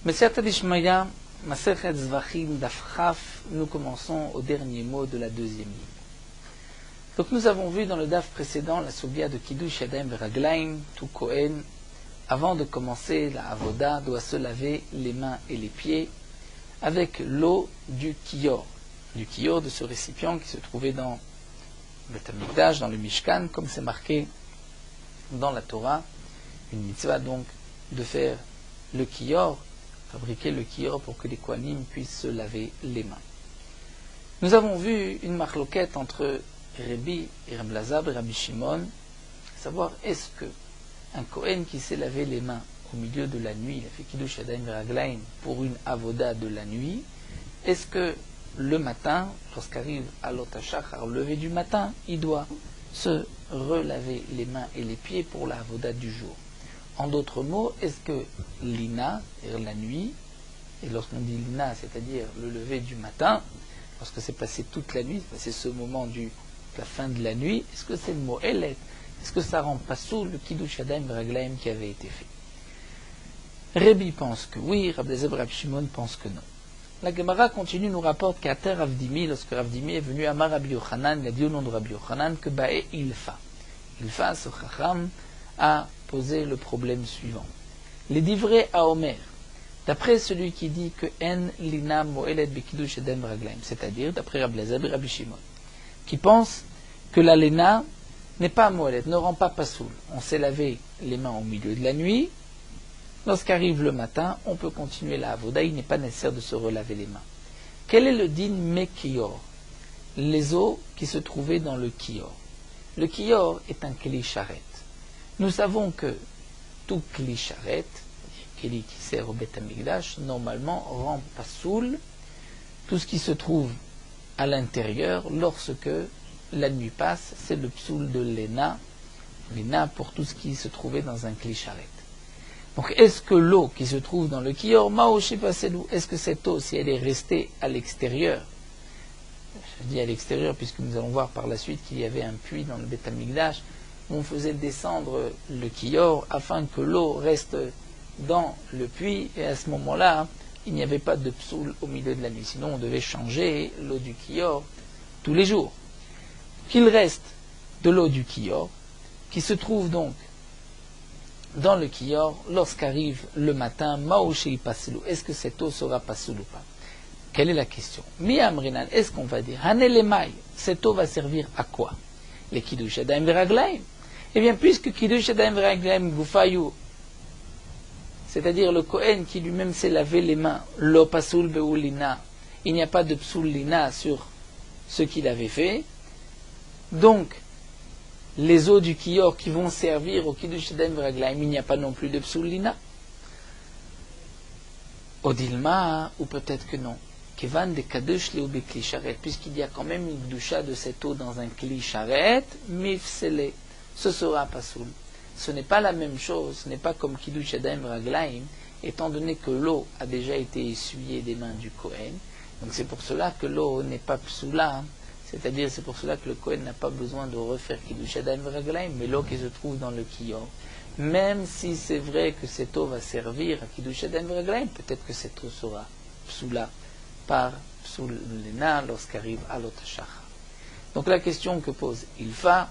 Mesiata Dishmaya, Masechet Zvachim Dafchaf, nous commençons au dernier mot de la deuxième ligne. Donc nous avons vu dans le daf précédent la soubia de Kiddush Yadayim Veraglaim, tout Kohen, avant de commencer la avoda, doit se laver les mains et les pieds avec l'eau du kior de ce récipient qui se trouvait dans le Beth Amikdash, dans le Mishkan, comme c'est marqué dans la Torah, une mitzvah donc de faire le kior, fabriquer le kior pour que les kohanim puissent se laver les mains. Nous avons vu une marloquette entre Rabbi et Rabbi Lazar et Rabbi Shimon, savoir est-ce que un kohen qui s'est lavé les mains au milieu de la nuit, il a fait Kiddush Yadayim Veraglaim pour une avoda de la nuit, est-ce que le matin, lorsqu'arrive à l'otashachar, au lever du matin, il doit se relaver les mains et les pieds pour la avoda du jour? En d'autres mots, est-ce que l'ina, c'est-à-dire la nuit, et lorsqu'on dit l'ina, c'est-à-dire le lever du matin, lorsque c'est passé toute la nuit, c'est passé ce moment de la fin de la nuit, est-ce que c'est le mot elet? Est-ce que ça rend pas sous le Kiddush Yadayim Veraglaim qui avait été fait? Rabbi pense que oui, Rabbi Lazar et Rabbi Shimon pense que non. La Gemara continue, nous rapporte qu'Ater Ravdimi, lorsque Ravdimi est venu à Rabbi Yochanan, il a dit au nom de Rabbi Yochanan que Bae Ilfa. Ilfa, ce Chacham, a posé le problème suivant. Les divrei à Omer, d'après celui qui dit que En Lina Moelet Bekiddush Yadayim Veraglaim, c'est-à-dire d'après Rabbi Lazar et Rabbi Shimon, qui pense que la Lena n'est pas Moelet, ne rend pas pasoul. On s'est lavé les mains au milieu de la nuit. Lorsqu'arrive le matin, on peut continuer la avoda, il n'est pas nécessaire de se relaver les mains. Quel est le din mekior? Les eaux qui se trouvaient dans le kior. Le kior est un keli charet. Nous savons que tout keli charet, keli qui sert au Beth Amikdash, normalement rend pasoul tout ce qui se trouve à l'intérieur lorsque la nuit passe, c'est le psoul de l'ena pour tout ce qui se trouvait dans un keli charet. Donc, est-ce que l'eau qui se trouve dans le kior, est-ce que cette eau, si elle est restée à l'extérieur, je dis à l'extérieur puisque nous allons voir par la suite qu'il y avait un puits dans le Beth Amikdash, où on faisait descendre le kior afin que l'eau reste dans le puits, et à ce moment-là, il n'y avait pas de psoul au milieu de la nuit. Sinon, on devait changer l'eau du kior tous les jours. Qu'il reste de l'eau du kior, qui se trouve donc dans le kior, lorsqu'arrive le matin, Maouché Paselou, est-ce que cette eau sera pasoul ou pas? Quelle est la question? Miamrinan, est-ce qu'on va dire Hanelemai, cette eau va servir à quoi? Les Kiddush Yadayim Veraglaim. Eh bien, puisque Kiddush Yadayim Veraglaim Gufayu, c'est-à-dire le Kohen qui lui-même s'est lavé les mains, Lo Pasoul Beulina, il n'y a pas de psoul lina sur ce qu'il avait fait, donc les eaux du kior qui vont servir au Kiddush Yadayim Veraglaim, il n'y a pas non plus de psoul lina. Odilma, ou peut-être que non. Kevan de Kadosh Leobe Kli Sharet, puisqu'il y a quand même une doucha de cette eau dans un Kli Sharet, Mifsele, ce sera pasoul. Ce n'est pas la même chose, ce n'est pas comme Kiddush Yadayim Veraglaim, étant donné que l'eau a déjà été essuyée des mains du Kohen. Donc c'est pour cela que l'eau n'est pas psoula. C'est-à-dire, c'est pour cela que le Kohen n'a pas besoin de refaire Kiddush Yadayim Veraglaim, mais l'eau qui se trouve dans le kior. Même si c'est vrai que cette eau va servir à Kiddush Yadayim Veraglaim, peut-être que cette eau sera psoula par psoul lena lorsqu'arrive à l'otashachar. Donc la question que pose Ilfa,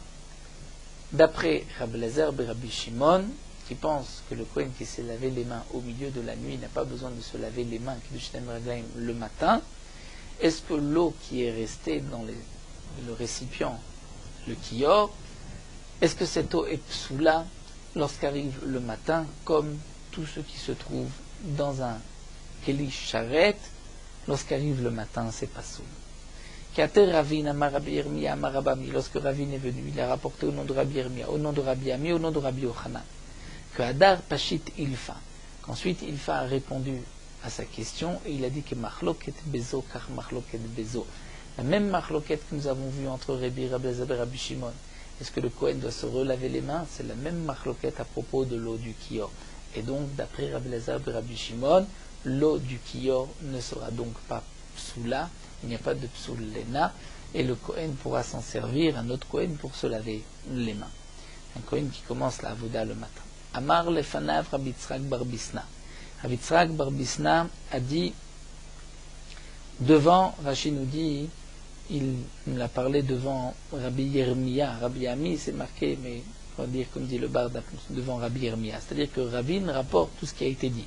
d'après Rabbi Lazar et Rabbi Shimon, qui pense que le Kohen qui s'est lavé les mains au milieu de la nuit n'a pas besoin de se laver les mains Kiddush Yadayim Veraglaim le matin, est-ce que l'eau qui est restée dans le récipient, le kior, est-ce que cette eau est psoula lorsqu'arrive le matin, comme tout ce qui se trouve dans un keli charet, lorsqu'arrive le matin, c'est pas psoul. Kater Ravin Amar Rabbi Yirmiyah Amar Rabami, lorsque Ravin est venu, il a rapporté au nom de Rabbi Yirmiyah, au nom de Rabbi Ami, au nom de Rabbi Yochanan, que Hadar Pashit Ilfa, qu'ensuite Ilfa a répondu à sa question, et il a dit que Machloket Bezo, car Machloket Bezo. La même Machloket que nous avons vue entre Rabbi Lazar et Rabbi Shimon. Est-ce que le Kohen doit se relaver les mains? C'est la même Machloket à propos de l'eau du kior. Et donc, d'après Rabbi Lazar et Rabbi Shimon, l'eau du kior ne sera donc pas psoula, il n'y a pas de psoul lena, et le Kohen pourra s'en servir, un autre Kohen, pour se laver les mains. Un Kohen qui commence la avoda le matin. Amar lefanav Rabbi Yitzchak bar Bisna. Rabbi Yitzhak bar Bisna a dit, devant, Rashi nous dit, il nous a parlé devant Rabbi Yirmiya. Rabbi Ami, c'est marqué, mais on va dire, comme dit le Bard, devant Rabbi Yirmiya. C'est-à-dire que Ravine rapporte tout ce qui a été dit.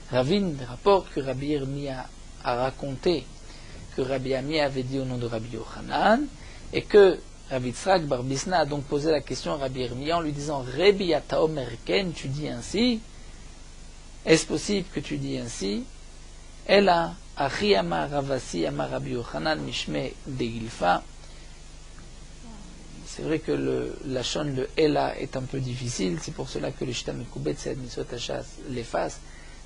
Ravine rapporte que Rabbi Yirmiya a raconté que Rabbi Ami avait dit au nom de Rabbi Yochanan, et que Rabbi Yitzhak bar Bisna a donc posé la question à Rabbi Yirmiya en lui disant, Rebi ata omer ken, tu dis ainsi, est-ce possible que tu dis ainsi? Ela achi amar Ravasi amar Rabbi Yochanan mishme de Ilfa. C'est vrai que le lachon, le Ela est un peu difficile, c'est pour cela que le Shita Mekubet Sed Misot Hashas l'efface.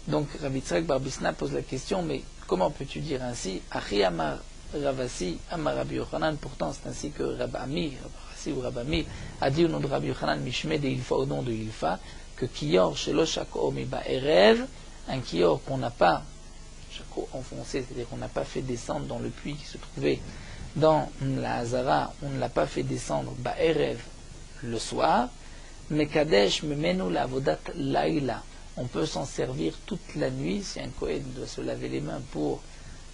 Donc Rabbi Yitzhak bar Bisna pose la question, mais comment peux-tu dire ainsi? Achi amar Ravasi amar Rabbi Yochanan, pourtant c'est ainsi que Rabbi Ami, Ravasi ou Rabbi Ami, a dit au nom de Rabbi Yochanan mishme de Ilfa, au nom de Ilfa, que Kiyor shelo shako miba erev, un Kiyor qu'on n'a pas shako enfoncé, c'est-à-dire qu'on n'a pas fait descendre dans le puits qui se trouvait dans la Hazara, on ne l'a pas fait descendre ba erev le soir, mais Kadesh memenu la avodat laïla, on peut s'en servir toute la nuit si un Kohen doit se laver les mains pour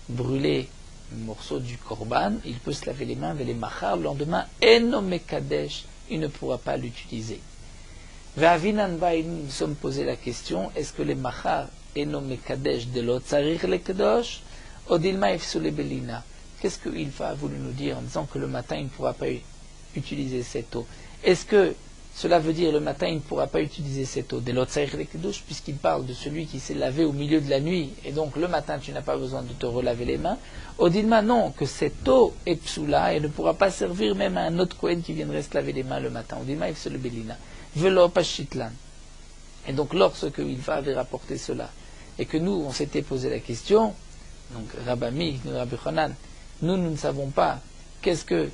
brûler un morceau du korban, il peut se laver les mains avec les machar, le lendemain eno mekadesh, il ne pourra pas l'utiliser. Nous nous sommes posé la question, est-ce que les machar eno mekadesh de l'otzarir le kedosh, odilma ifsule belina? Qu'est-ce que Ilfa a voulu nous dire en disant que le matin il ne pourra pas utiliser cette eau? Est-ce que cela veut dire le matin il ne pourra pas utiliser cette eau de l'otzarir le kedosh, puisqu'il parle de celui qui s'est lavé au milieu de la nuit, et donc le matin tu n'as pas besoin de te relaver les mains? Odilma, non, que cette eau est psoula et ne pourra pas servir même à un autre Kohen qui viendrait se laver les mains le matin. Odilma ifsule belina. Et donc lorsque Ilfa avait rapporté cela, et que nous, on s'était posé la question, donc Rabbi Yochanan, nous ne savons pas qu'est-ce que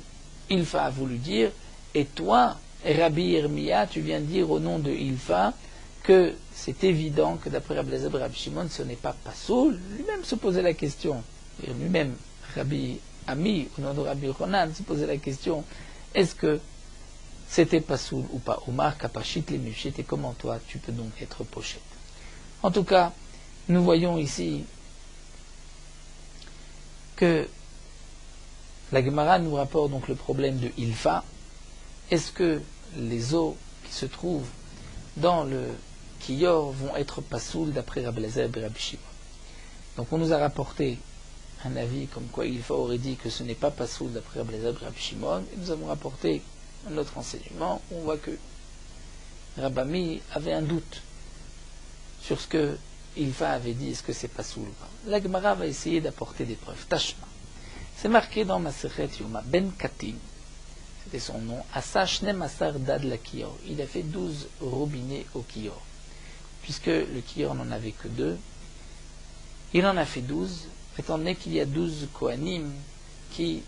Ilfa a voulu dire, et toi, Rabbi Yirmiya, tu viens de dire au nom de Ilfa que c'est évident que d'après Rabbi Elazar et Rabbi Shimon, ce n'est pas Pasoul. Lui-même se posait la question, et lui-même, Rabbi Ami, au nom de Rabbi Yochanan, se posait la question, est-ce que c'était Pasoul ou pas? Omar, Kapashit, les Mifchit, et comment toi tu peux donc être pochette? En tout cas, nous voyons ici que la Gemara nous rapporte donc le problème de Ilfa. Est-ce que les eaux qui se trouvent dans le Kiyor vont être Pasoul d'après Rabbi Elazar et Rabbi Shimon? Donc on nous a rapporté un avis comme quoi Ilfa aurait dit que ce n'est pas Pasoul d'après Rabbi Elazar et Rabbi Shimon, et nous avons rapporté un autre enseignement, on voit que Rabbi Ami avait un doute sur ce que Ilfa avait dit, est-ce que c'est Pasoul ou pas. La Gemara va essayer d'apporter des preuves. Tashma. C'est marqué dans Masechet Yoma, Ben Katim, c'était son nom, Asa Shnem Asar Dad la Kiyor. Il a fait 12 robinets au Kiyor. Puisque le Kiyor n'en avait que 2, il en a fait 12, étant donné qu'il y a 12 Kohanim qui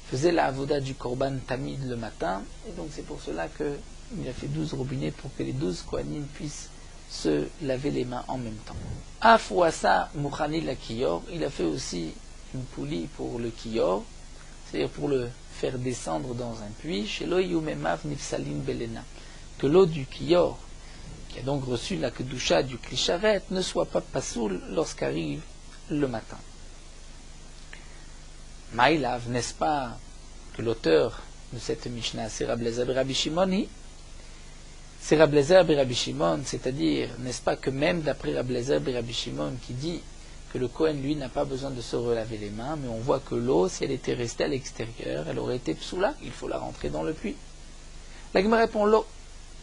faisait la avoda du korban tamid le matin, et donc c'est pour cela qu'il a fait 12 robinets pour que les 12 kohanim puissent se laver les mains en même temps. Afouassa Mouchani la Kiyor, il a fait aussi une poulie pour le Kiyor, c'est-à-dire pour le faire descendre dans un puits, chez l'Oyumemav Nifsalin Belena, que l'eau du Kiyor, qui a donc reçu la Kedusha du Klisharet, ne soit pas pasoul lorsqu'arrive le matin. Maïlav, n'est-ce pas que l'auteur de cette Mishnah, c'est Rabbi Elazar et Rabbi Shimon? C'est Rabbi Elazar et Rabbi Shimon, c'est-à-dire, n'est-ce pas que même d'après Rabbi Elazar et Rabbi Shimon qui dit que le Kohen, lui, n'a pas besoin de se relaver les mains, mais on voit que l'eau, si elle était restée à l'extérieur, elle aurait été psoula, il faut la rentrer dans le puits. La Gemara répond, l'eau,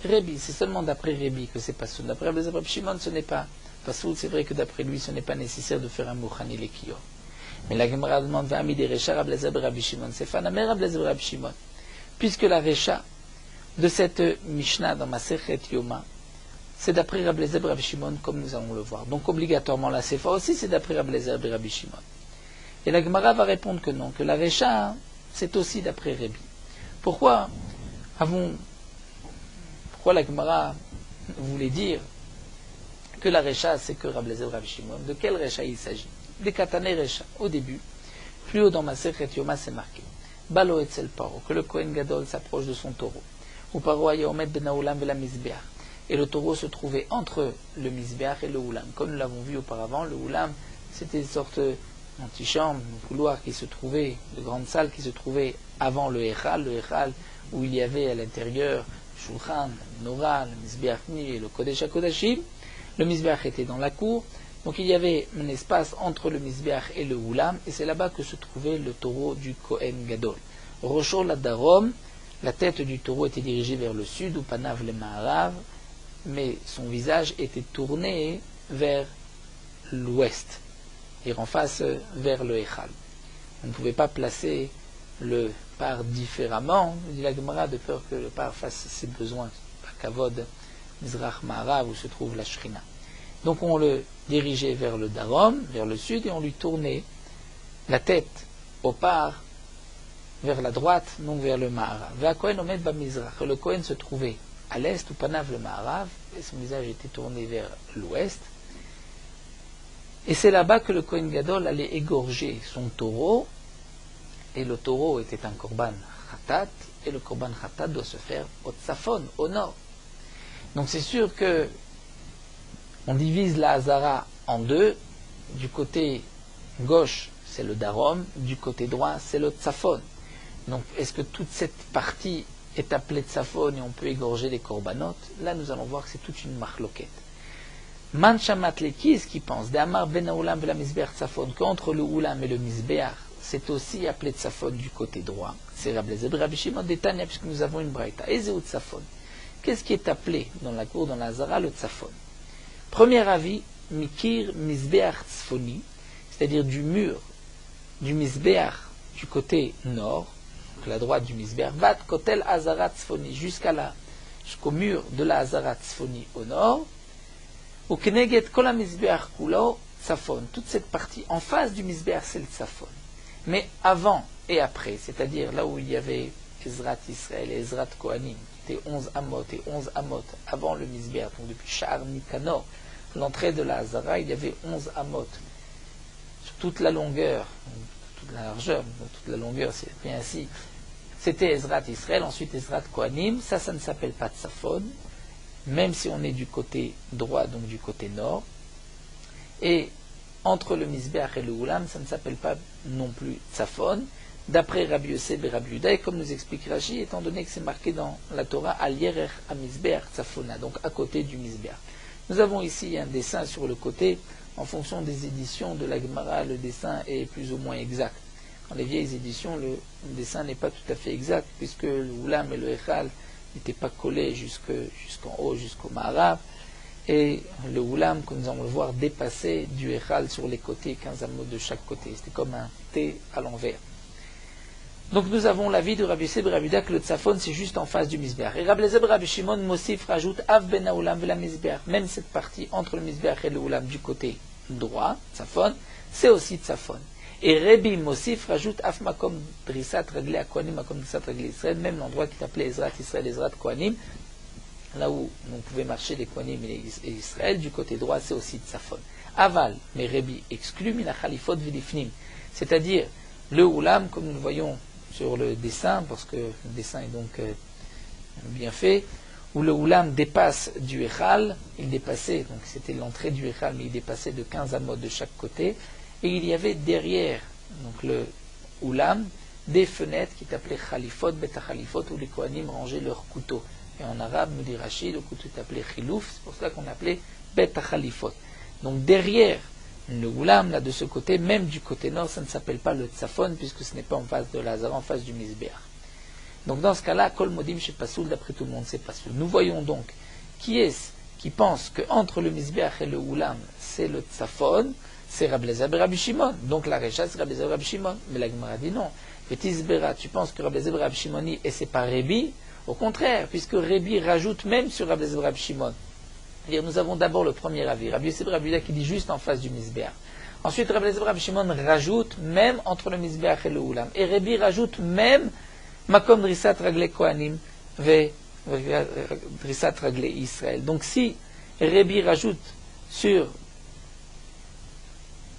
Rébi, c'est seulement d'après Rébi que c'est pas soul. D'après Rabbi Elazar et Rabbi Shimon, ce n'est pas soul, c'est vrai que d'après lui, ce n'est pas nécessaire de faire un Mouchani le Kiyor. Mais la Gemara demande Va'ami des Recha Rabbi Elazar Rabbi Shimon. C'est Fanamé Rabbi Elazar Rabbi Shimon. Puisque la Recha de cette Mishnah dans Masechet Yoma, c'est d'après Rabbi Elazar Rabbi Shimon, comme nous allons le voir. Donc obligatoirement la Sefa aussi, c'est d'après Rabbi Elazar Rabbi Shimon. Et la Gemara va répondre que non, que la Recha, c'est aussi d'après Rébi. Pourquoi la Gemara voulait dire que la Recha, c'est que Rabbi Elazar Rabbi Shimon? De quel Recha il s'agit? Des Katane Recha, au début, plus haut dans Masechet Yoma, c'est marqué Balo etzel Paro, que le Kohen Gadol s'approche de son taureau. Ou Paro ayaomet benaoulam vela mizbeach, et le taureau se trouvait entre le misbeach et le oulam. Comme nous l'avons vu auparavant, le oulam, c'était une sorte d'antichambre, un couloir qui se trouvait, de grande salle qui se trouvait avant le Echal où il y avait à l'intérieur le Shulchan, le Menorah, le misbeach et le Kodesh HaKodashim. Le misbeach était dans la cour, donc il y avait un espace entre le misbeach et le oulam, et c'est là-bas que se trouvait le taureau du Kohen Gadol. Roshor la Darom, la tête du taureau était dirigée vers le sud, ou Panav le Maharav, mais son visage était tourné vers l'ouest, et en face vers le Echal. On ne pouvait pas placer le par différemment, dit la Gemara, de peur que le par fasse ses besoins, à Kavod, Mizrach Maharav, où se trouve la Shrina. Donc on le dirigeait vers le Darom, vers le sud, et on lui tournait la tête au par vers la droite, donc vers le Maharav. Le Kohen se trouvait à l'est, ou Panav le Maharav, et son visage était tourné vers l'ouest. Et c'est là-bas que le Kohen Gadol allait égorger son taureau, et le taureau était un korban khatat, et le korban khatat doit se faire au Tzafon, au nord. Donc c'est sûr que on divise la Hazara en deux. Du côté gauche, c'est le Darom, du côté droit, c'est le Tzafon. Donc est-ce que toute cette partie est appelée Tzafon et on peut égorger les korbanot? Là, nous allons voir que c'est toute une marloquette. Man shamat leki, ce qui pense, d'Amar ben Oulam ve la misbeach Tzafon, qu'entre le Oulam et le misbeach, c'est aussi appelé Tzafon du côté droit. C'est Rabbi Eliezer ben Rabbi Shimon d'Etania, puisque nous avons une braïta. Ezeu Tzafon. Qu'est-ce qui est appelé dans la cour, dans la Hazara, le Tzafon? Premier avis, Mikir misbeach Tzfoni, c'est-à-dire du mur du misbeach du côté nord, donc la droite du misbeach, Vat Kotel Hazara Tzfoni, jusqu'au mur de la Hazara Tzfoni au nord, ou Kneget Kol misbeach Kulo Tzafon, toute cette partie en face du misbeach, c'est le Tzafon. Mais avant et après, c'est-à-dire là où il y avait Ezrat Israël et Ezrat Kohanim, qui étaient 11 amot et 11 amot avant le misbeach, donc depuis Sha'ar Nikanor, l'entrée de la Hazara, il y avait 11 amot sur toute la longueur, toute la largeur, donc toute la longueur, c'est bien ainsi. C'était Ezrat Israël, ensuite Ezrat Kohanim, ça ne s'appelle pas Tzafon, même si on est du côté droit, donc du côté nord. Et entre le misbeach et le oulam, ça ne s'appelle pas non plus Tzafon, d'après Rabbi Yosef et Rabbi Yuda, et comme nous explique Rashi, étant donné que c'est marqué dans la Torah, Al Yerech HaMizbeach Tzafona, donc à côté du misbeach. Nous avons ici un dessin sur le côté. En fonction des éditions de la Gemara, le dessin est plus ou moins exact. Dans les vieilles éditions, le dessin n'est pas tout à fait exact, puisque le Oulam et le Echal n'étaient pas collés jusqu'en haut, jusqu'au Maharav. Et le Oulam, comme nous allons le voir, dépassait du Echal sur les côtés, 15 amots de chaque côté. C'était comme un T à l'envers. Donc nous avons l'avis de Rabbi Yosef et Rabbi Yuda que le Tzafon c'est juste en face du misbeach. Et Rabbi Eliezer et Rabbi Shimon Mosif rajoute Av ben Haoulam ve la misbeach. Même cette partie entre le misbeach et le Oulam du côté droit, Tzafon, c'est aussi Tzafon. Et Rabbi Mosif rajoute Af makom drisat raglé à Kohanim, makom drisat raglé Israël, même l'endroit qui s'appelait Ezrat Israël, Ezrat Kohanim, là où on pouvait marcher les Kohanim et Israël, du côté droit c'est aussi Tzafon. Aval, mais Rabbi exclut mina chalifot vilifnim, c'est-à-dire le Oulam, comme nous le voyons sur le dessin, parce que le dessin est donc bien fait, où le Oulam dépasse du Echal, il dépassait, donc c'était l'entrée du Echal, mais il dépassait de 15 amot de chaque côté, et il y avait derrière donc le Oulam des fenêtres qui s'appelaient Khalifot, Beta Khalifot, où les Kohanim rangeaient leurs couteaux. Et en arabe, nous dit Rashi, le couteau est appelé Khilouf, c'est pour cela qu'on appelait Beta Khalifot. Donc derrière le Oulam, là de ce côté, même du côté nord, ça ne s'appelle pas le Tzafon, puisque ce n'est pas en face de la Hazara, en face du misbeach. Donc dans ce cas-là, Kol Modim chez Pasoul, d'après tout le monde, c'est Pasoul. Nous voyons donc qui est-ce qui pense qu'entre le misbeach et le Oulam, c'est le Tzafon, c'est Rabbi Eliezer et Rabbi Shimon. Donc la Recha, c'est Rabbi Eliezer et Rabbi Shimon. Mais la Gemara dit non. Et Tisbera, tu penses que Rabbi Eliezer et Rabbi Shimon, et c'est pas Rabbi? Au contraire, puisque Rabbi rajoute même sur Rabbi Eliezer et Rabbi Shimon. Nous avons d'abord le premier avis, Rabbi Yosef et Rabbi Yuda qui dit juste en face du misbeach. Ensuite, Rabbi Eliezer et Rabbi Shimon rajoute même entre le misbeach et le Oulam. Et Rabbi rajoute même makom drisat raglé Kohanim ve drisat raglé Israël. Donc si Rabbi rajoute sur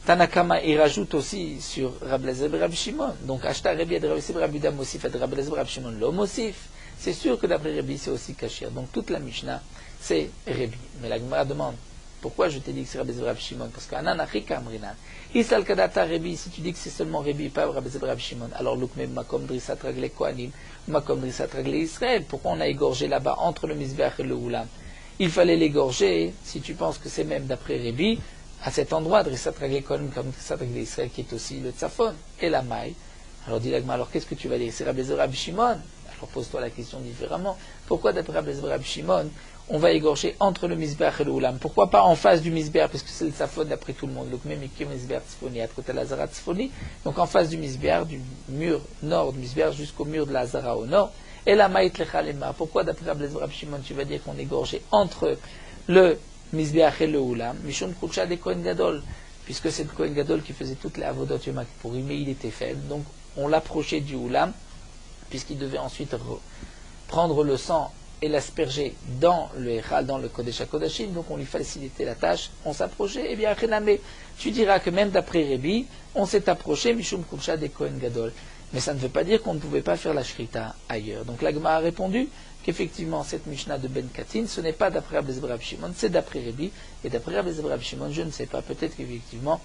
Tanakama, il rajoute aussi sur Rabbi Eliezer et Rabbi Shimon. Donc Ashta Rabbi et Rabbi Yosef et Rabbi Yuda Mosif et Rabbi Eliezer et Rabbi Shimon lo Mosif. C'est sûr que d'après Rabbi c'est aussi Kashir. Donc toute la Mishnah c'est Rébi. Mais la Gemara demande, pourquoi je t'ai dit que c'est Rabbi Zebra Shimon? Parce qu'Anan Achika Amrinan. Isal Kadata Rébi, si tu dis que c'est seulement Rébi, pas Rabbi Zebra Shimon, alors Lukme Makom Drisat Ragle Kohanim, Makom Drisat Ragle Israël. Pourquoi on a égorgé là-bas entre le Mizbeach et le Oulam? Il fallait l'égorger, si tu penses que c'est même d'après Rébi, à cet endroit, Drisat Ragle Kohanim, comme Drisat Ragle Israël, qui est aussi le Tzafon et la Maï. Alors dit l'Agma, alors qu'est-ce que tu vas dire? C'est Rabbi Zebra Shimon? Alors pose-toi la question différemment. Pourquoi d'après Rabbi Zebra Shimon, on va égorger entre le Mizbeach et le Oulam? Pourquoi pas en face du Mizbeach? Parce que c'est le Tzafon d'après tout le monde. Donc même Mikim Mizbeach Tzfoni, à côté de la Zara Tzfoni. Donc en face du Mizbeach, du mur nord du Mizbeach jusqu'au mur de la Zara au nord. Et la Maït Lechalema. Pourquoi d'après Rabbi Zebra Shimon, tu vas dire qu'on égorgeait entre le Mizbeach et le Oulam? Mishum Koucha de Kohen Gadol. Puisque c'est le Kohen Gadol qui faisait toutes les Avodot Yom Kipporim, mais il était faible. Donc on l'approchait du Oulam, puisqu'il devait ensuite prendre le sang et l'asperger dans le Echal, dans le Kodesh HaKodashim, donc on lui facilitait la tâche, on s'approchait, et bien Renamé, tu diras que même d'après Rébi, on s'est approché, Mishum Koucha de Kohen Gadol. Mais ça ne veut pas dire qu'on ne pouvait pas faire la Shrita ailleurs. Donc l'Agma a répondu qu'effectivement cette Mishnah de Ben Katin, ce n'est pas d'après Rabbi Zebra Shimon, c'est d'après Rébi, et d'après Rabbi Zebra Shimon, je ne sais pas, peut-être qu'effectivement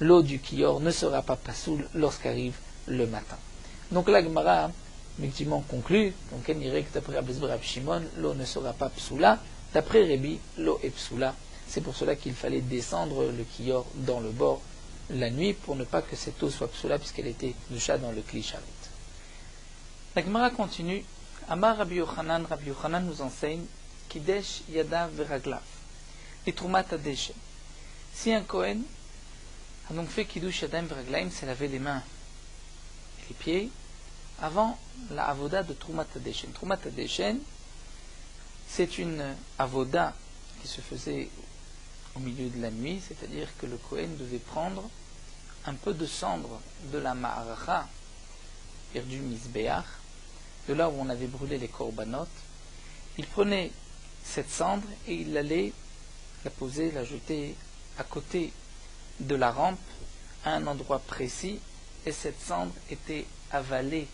l'eau du Kior ne sera pas pasoul lorsqu'arrive le matin. Donc l'Agmara effectivement conclut, donc elle dirait que d'après Rabbi Zebra Shimon, l'eau ne sera pas psoula, d'après Rébi, l'eau est psoula. C'est pour cela qu'il fallait descendre le Kior dans le bord la nuit pour ne pas que cette eau soit psoula puisqu'elle était doucha dans le Kli Sharet. La Gemara continue. Amar Rabbi Yochanan nous enseigne Kidesh Yadav Veraglav, Litrumat Adeshem. Si un Kohen a donc fait Kiddush Yadayim Veraglaim, c'est laver les mains et les pieds avant la avoda de Trumat Adeshem. Trumat Adeshem, c'est une avoda qui se faisait au milieu de la nuit, c'est-à-dire que le Kohen devait prendre un peu de cendre de la Ma'aracha et du Mizbeach, de là où on avait brûlé les korbanot. Il prenait cette cendre et il allait la poser, la jeter à côté de la rampe à un endroit précis, et cette cendre était avalée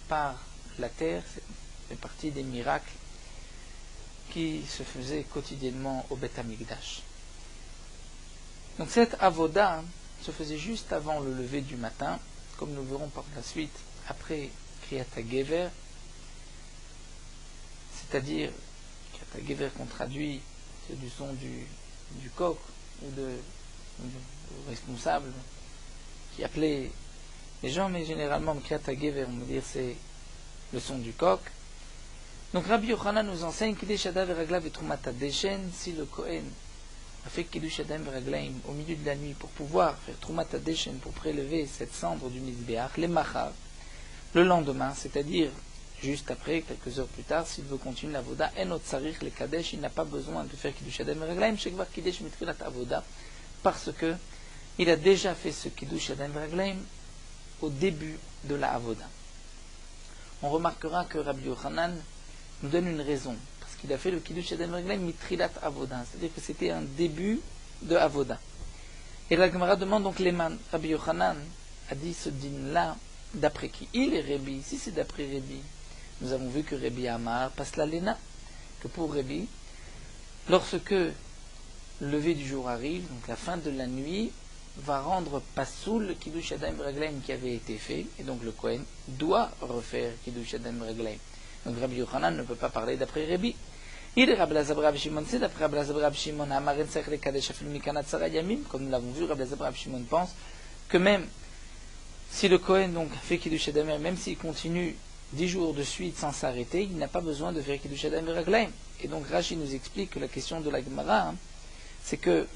par la terre. C'est partie des miracles qui se faisaient quotidiennement au Beth Amikdash. Donc cette avoda se faisait juste avant le lever du matin, comme nous verrons par la suite après Kriyat HaGever, c'est-à-dire Kriyat HaGever qu'on traduit, c'est du son du coq ou du responsable qui appelait les gens, mais généralement Kriyat HaGever, on va dire, c'est le son du coq. Donc Rabbi Yochanan nous enseigne Kidesh Yadav Veraglav et Trumat Adeshem, si le Kohen a fait Kiddush Yadayim Veraglaim au milieu de la nuit pour pouvoir faire Trumat Adeshem, pour prélever cette cendre du Mizbeach, les Machar, le lendemain, c'est-à-dire juste après, quelques heures plus tard, s'il veut continuer l'avoda, Enot Sarich le Kadesh, il n'a pas besoin de faire Kiddush Yadayim Veraglaim, Shekvar Kiddush Mitfilat Avoda, parce que il a déjà fait ce Kiddush Yadayim Veraglaim au début de la avoda. On remarquera que Rabbi Yochanan nous donne une raison. Il a fait le Kiddush Yadayim Veraglaim mitrilat avoda, c'est-à-dire que c'était un début de avoda. Et la Gemara demande donc Leman. Rabbi Yochanan a dit ce din-là d'après qui? Il est Rébi. Si c'est d'après Rébi, nous avons vu que Rébi Amar passe la Léna, que pour Rébi, lorsque le lever du jour arrive, donc la fin de la nuit, va rendre pasoul le Kiddush Yadayim Veraglaim qui avait été fait, et donc le Kohen doit refaire Kiddush Yadayim Veraglaim. Donc Rabbi Yochanan ne peut pas parler d'après Rébi. Il est Rabbi Zebra Shimon, c'est d'après Rabbi Zebra Shimon, Amaren Sech le Kadesh Afil Mikana Tzara Yamim, comme nous l'avons vu, Rabbi Zebra Shimon pense que même si le Kohen donc fait Kiddush Yadayim, même s'il continue 10 jours de suite sans s'arrêter, il n'a pas besoin de faire Kiddush Yadayim Veraglaim. Et donc Rashi nous explique que la question de la Gemara, c'est que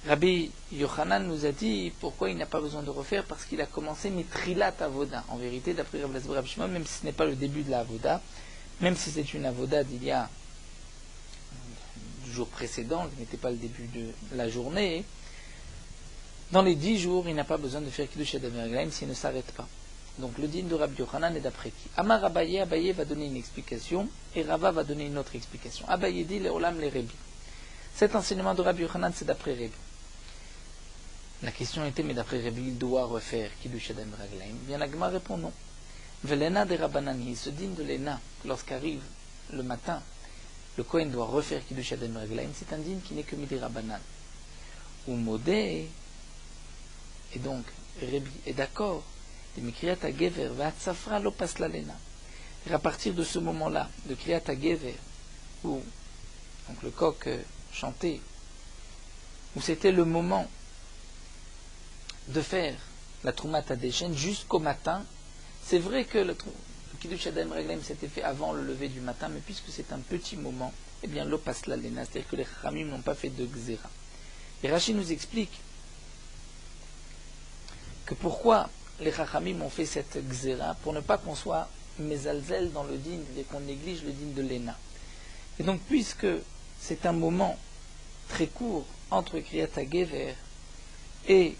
Rabbi Yochanan nous a dit pourquoi il n'a pas besoin de refaire, parce qu'il a commencé Mitrilat Avoda. En vérité, d'après Rabbi Zebra Shimon, même si ce n'est pas le début de la Avoda, même si c'est une Avoda d'il y a du jour précédent, qui n'était pas le début de la journée, dans les 10 jours, il n'a pas besoin de faire Kiddush Yadayim Veraglaim s'il ne s'arrête pas. Donc le din de Rabbi Yochanan est d'après qui? Amar Abaye, Abaye va donner une explication, et Rava va donner une autre explication. Abaye dit les Olam les Rébi. Cet enseignement de Rabbi Yochanan, c'est d'après Rébi. La question était, mais d'après Rébi, il doit refaire Kiddush Yadayim Veraglaim. Bien la Gemara répond non. Velena de Rabbanani, ce din de l'Ena, lorsqu'arrive le matin, le Kohen doit refaire Kiddush Adem Reglaim, c'est un din qui n'est que Midi Rabbanan. Ou Modé, et donc Rébi est d'accord, et à partir de ce moment-là, de Kriyat HaGever, où donc le coq chantait, où c'était le moment de faire la Troumat Hadeshen jusqu'au matin. C'est vrai que le Kiddush Adem Reglaim s'était fait avant le lever du matin, mais puisque c'est un petit moment, eh bien lo pasla lena, c'est-à-dire que les Chachamim n'ont pas fait de Gzera. Et Rashi nous explique que pourquoi les Chachamim ont fait cette Gzera, pour ne pas qu'on soit mezalzel dans le din et qu'on néglige le din de Lena. Et donc puisque c'est un moment très court entre Kriyat HaGever et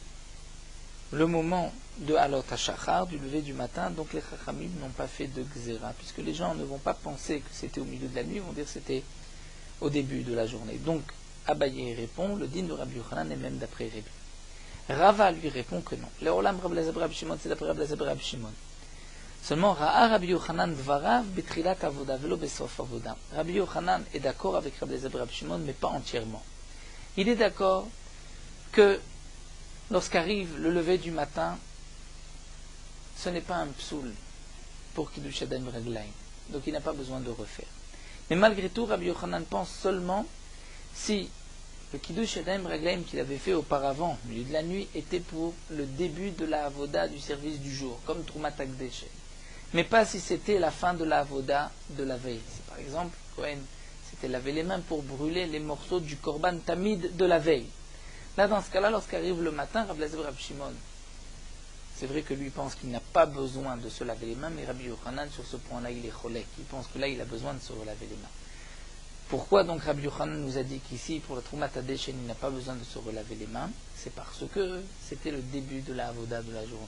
le moment de Halot HaShachar, du lever du matin, donc les Chachamim n'ont pas fait de Gzera, puisque les gens ne vont pas penser que c'était au milieu de la nuit, ils vont dire que c'était au début de la journée. Donc Abaye répond, le din de Rabbi Yochanan est même d'après Rébi. Rava lui répond que non. Le Olam Rabbi Elazar Rabbi Shimon, c'est d'après Rabbi Elazar Rabbi Shimon. Seulement, Ra'a Rabbi Yochanan dvarav betrilat avoda velo besof avoda. Rabbi Yochanan est d'accord avec Rabbi Elazar Rabbi Shimon, mais pas entièrement. Il est d'accord que lorsqu'arrive le lever du matin, ce n'est pas un psoul pour Kiddush Adem Reglaim. Donc il n'a pas besoin de refaire. Mais malgré tout, Rabbi Yochanan pense seulement si le Kiddush Adem Reglaim qu'il avait fait auparavant, au milieu de la nuit, était pour le début de la avoda du service du jour, comme Troumat HaKdeshen. Mais pas si c'était la fin de la avoda de la veille. Si par exemple, Cohen s'était lavé les mains pour brûler les morceaux du Korban Tamid de la veille. Là, dans ce cas-là, lorsqu'arrive le matin, Rabbi Elazar Rabbi Shimon, c'est vrai que lui pense qu'il n'a pas besoin de se laver les mains, mais Rabbi Yochanan, sur ce point-là, il est cholek. Il pense que là, il a besoin de se relaver les mains. Pourquoi donc Rabbi Yochanan nous a dit qu'ici, pour la Troumat Hadeshen, il n'a pas besoin de se relaver les mains? C'est parce que c'était le début de la avoda de la journée.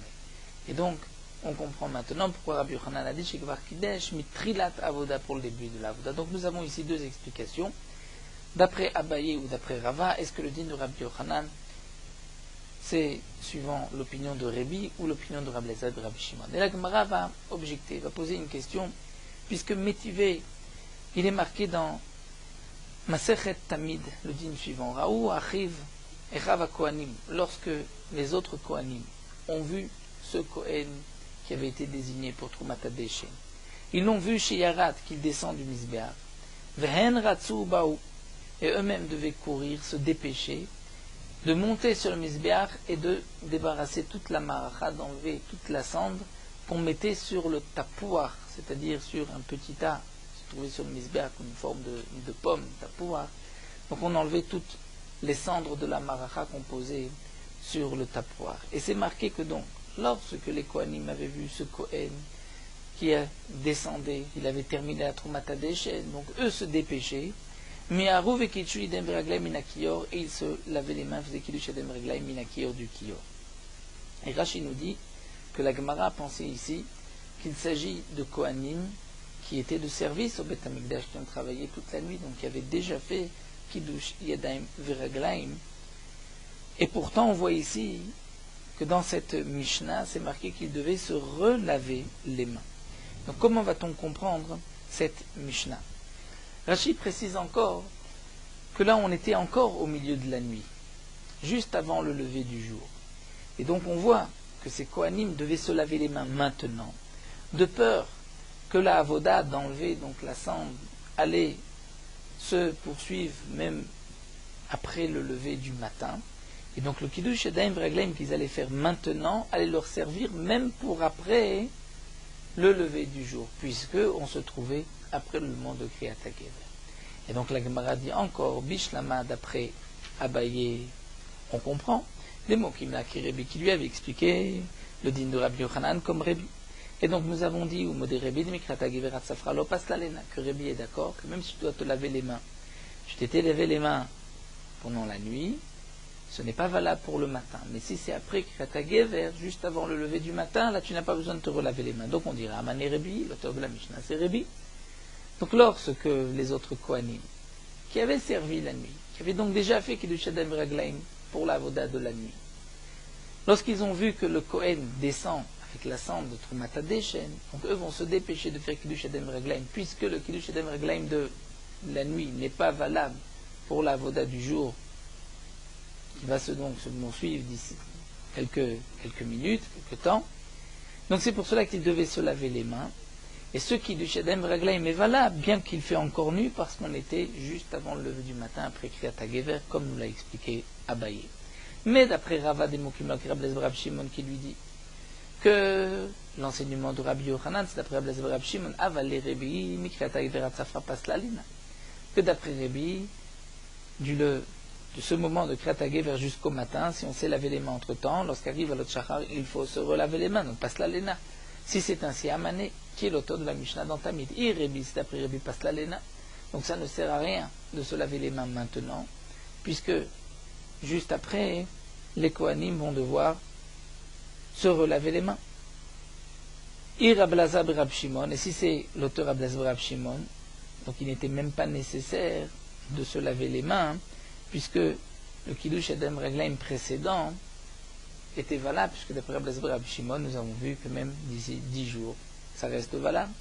Et donc, on comprend maintenant pourquoi Rabbi Yochanan a dit Shekvar Kidesh mitrilat avoda pour le début de la avoda. Donc nous avons ici deux explications. D'après Abaye ou d'après Rava, est-ce que le din de Rabbi Yochanan c'est suivant l'opinion de Rébi ou l'opinion de Rabbi Elazar de Rabbi Shimon? Et la Gemara va objecter, va poser une question, puisque Métivé, il est marqué dans Masechet Tamid, le din suivant, Raou Achiv Echav HaKohanim, lorsque les autres Kohanim ont vu ce Kohen qui avait été désigné pour Troumat Hadeshen, ils l'ont vu chez Yarat, qu'il descend du Mizbeach, Vehen Ratsu Baou, et eux-mêmes devaient courir, se dépêcher, de monter sur le Mizbeach et de débarrasser toute la maracha, d'enlever toute la cendre qu'on mettait sur le tapouar, c'est-à-dire sur un petit tas se trouvait sur le Mizbeach, une forme de pomme, tapouar. Donc on enlevait toutes les cendres de la maracha qu'on posait sur le tapouar. Et c'est marqué que donc, lorsque les Kohanim avaient vu ce Kohen qui descendait, il avait terminé la Troumat Hadeshen, donc eux se dépêchaient, mais à Rouv et Kitchu idem Reglaim minakior, et il se lavait les mains, faisait Kiddush idem Reglaim minakior du kior. Et Rashi nous dit que la Gemara a pensé ici qu'il s'agit de Kohanim qui étaient de service au Beth Amikdash, qui ont travaillé toute la nuit, donc qui avaient déjà fait Kiddush Yadayim Viraglaim. Et pourtant, on voit ici que dans cette Mishnah, c'est marqué qu'ils devaient se relaver les mains. Donc comment va-t-on comprendre cette Mishnah? Rashi précise encore que là on était encore au milieu de la nuit, juste avant le lever du jour. Et donc on voit que ces Kohanim devaient se laver les mains maintenant, de peur que la avoda d'enlever donc la cendre allait se poursuivre même après le lever du matin. Et donc le Kiddush Yadayim Viraglaim qu'ils allaient faire maintenant allait leur servir même pour après le lever du jour, puisque on se trouvait après le moment de Kriyat HaGever. Et donc la Gemara dit encore, Bishlama d'après Abaye, on comprend les mots qui lui avait expliqué le din de Rabbi Yochanan comme Rébi. Et donc nous avons dit, ou modé Rébi, que Rébi est d'accord, que même si tu dois te laver les mains, je t'étais lavé les mains pendant la nuit, ce n'est pas valable pour le matin. Mais si c'est après Kriyat HaGever, juste avant le lever du matin, là tu n'as pas besoin de te relaver les mains. Donc on dira, Amane Rébi, l'auteur de la Mishnah, c'est Rébi. Donc lorsque les autres Kohanim, qui avaient servi la nuit, qui avaient donc déjà fait Kiddush Adem Viraglaim pour la avoda de la nuit, lorsqu'ils ont vu que le Kohen descend avec la cendre de Troumat Hadeshen, donc eux vont se dépêcher de faire Kiddush Adem Viraglaim, puisque le Kiddush Adem Viraglaim de la nuit n'est pas valable pour la avoda du jour, qui va se poursuivre d'ici quelques minutes, quelques temps. Donc c'est pour cela qu'il devait se laver les mains. Et ce Kiddush Yadayim Raglaim est valable, bien qu'il fait encore nu, parce qu'on était juste avant le lever du matin, après Kriyat HaGever, comme nous l'a expliqué Abaye. Mais d'après Ravad et Mokimlok, Rab Shimon qui lui dit que l'enseignement de Rabbi Yochanan, c'est d'après Rab Shimon, Avalé Rebi, Mikriyat HaGever Atzafra Paslalina. Que d'après Rebi, de ce moment de Kriyat HaGever jusqu'au matin, si on s'est lavé les mains entre temps, lorsqu'arrive à l'autre Shachar, il faut se relaver les mains, donc Paslalina. Si c'est ainsi, Amané, qui est l'auteur de la Mishnah dans Tamid, Rebi, c'est d'après Rebi Paslalena. Donc ça ne sert à rien de se laver les mains maintenant, puisque juste après, les Kohanim vont devoir se relaver les mains. Rablazar Rab Shimon, et si c'est l'auteur Rablazar Rab Shimon, donc il n'était même pas nécessaire de se laver les mains, puisque le Kiddush Yadayim Raglaim précédent était valable, puisque d'après Rab Shimon, nous avons vu que même d'ici 10 jours, ça reste valable.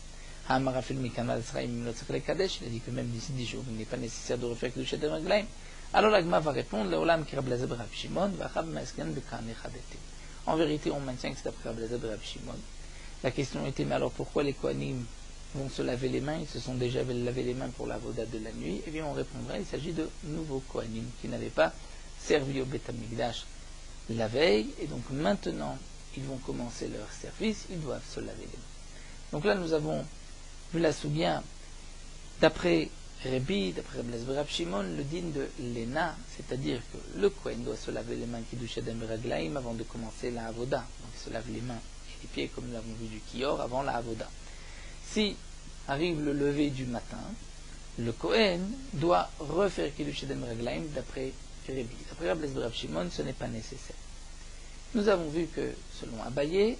Il a dit que même d'ici 10 jours, il n'est pas nécessaire de refaire Kiddush Yadayim Raglaim. Alors l'Agma va répondre, en vérité, on maintient que c'est d'après Rab Shimon. La question était, mais alors pourquoi les Kohanim vont se laver les mains? Ils se sont déjà lavé les mains pour la voda de la nuit. Eh bien, on répondra, il s'agit de nouveaux Kohanim qui n'avaient pas servi au Beth Amikdash la veille, et donc maintenant, ils vont commencer leur service, ils doivent se laver les mains. Donc là, nous avons vu la soubia d'après Rebi, d'après Rab Shimon, le din de Léna, c'est-à-dire que le Kohen doit se laver les mains Kiddush Yadayim Raglaim avant de commencer la avoda. Donc il se lave les mains et les pieds, comme nous l'avons vu du Kior, avant la avoda. Si arrive le lever du matin, le Kohen doit refaire Kiddush Yadayim Raglaim d'après Rebi. D'après Rab Shimon, ce n'est pas nécessaire. Nous avons vu que, selon Abaye,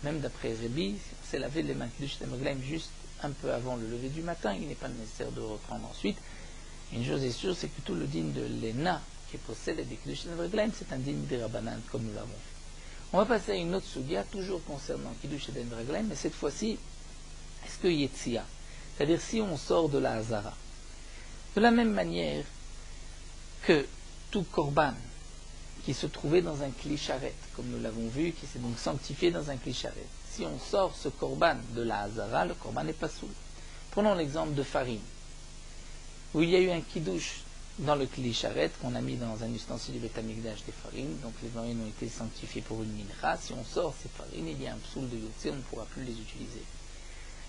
même d'après Rebi, si on s'est lavé les mains Kiddush Yadayim Raglaim juste un peu avant le lever du matin, il n'est pas nécessaire de reprendre ensuite. Une chose est sûre, c'est que tout le din de l'Ena qui possède des Kiddush Yadayim Raglaim, c'est un din des Rabbanan, comme nous l'avons fait. On va passer à une autre sugia, toujours concernant Kiddush Yadayim Raglaim, mais cette fois-ci, est-ce que Yetzia, c'est-à-dire si on sort de la Hazara, de la même manière que tout Korban qui se trouvait dans un Kli Sharet, comme nous l'avons vu, qui s'est donc sanctifié dans un Kli Sharet. Si on sort ce Korban de la Hazara, le Korban n'est pas soul. Prenons l'exemple de farine, où il y a eu un Kiddush dans le Kli Sharet, qu'on a mis dans un ustensile du Beth Amikdash des farines, donc les farines ont été sanctifiées pour une mincha. Si on sort ces farines, il y a un psoul de Yotze, on ne pourra plus les utiliser.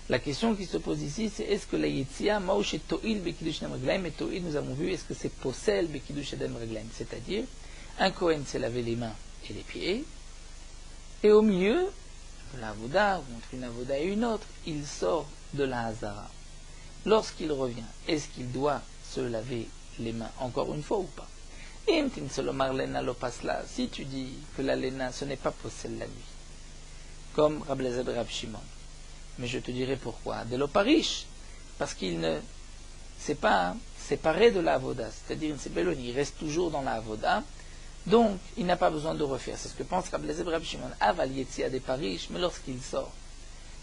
La question qui se pose ici, c'est est-ce que la Yetzia, Maosh et To'il Bekiddush Yadayim Raglaim, et To'il, nous avons vu, est-ce que c'est Posel Bekiddush Yadayim Raglaim, c'est-à-dire, un Kohen s'est lavé les mains et les pieds, et au milieu de la Avoda, ou entre une Avoda et une autre, il sort de la Hazara. Lorsqu'il revient, est-ce qu'il doit se laver les mains encore une fois ou pas? Si tu dis que la Lena, ce n'est pas Posel la nuit, comme Rab Shimon, mais je te dirai pourquoi. De l'oparish, parce qu'il ne s'est pas séparé de la Avoda, c'est-à-dire il reste toujours dans la Avoda, donc il n'a pas besoin de refaire. C'est ce que pense Rab Shimon. Aval Yetzia des parish, mais lorsqu'il sort,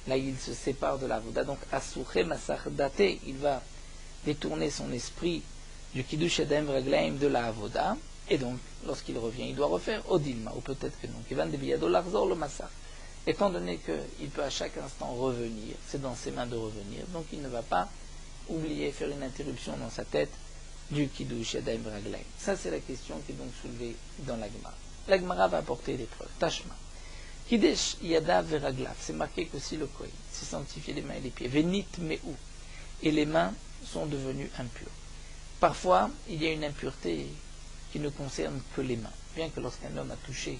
là il se sépare de la Avoda, donc Asuré Masach Date, il va détourner son esprit du Kiddush Yadayim Raglaim de la Avoda, et donc lorsqu'il revient, il doit refaire Odilma, ou peut-être que non. Ivan de Biyado Larzor le Massach. Étant donné qu'il peut à chaque instant revenir, c'est dans ses mains de revenir, donc il ne va pas oublier, faire une interruption dans sa tête du Kiddush Yadayim Raglaim. Ça, c'est la question qui est donc soulevée dans l'Agmara. L'Agmara va apporter des preuves. Tashma. Kiddush Yadav Veraglav, c'est marqué que si le Kohen s'est sanctifié les mains et les pieds, Venit Me'u, et les mains sont devenues impures. Parfois, il y a une impureté qui ne concerne que les mains. Bien que lorsqu'un homme a touché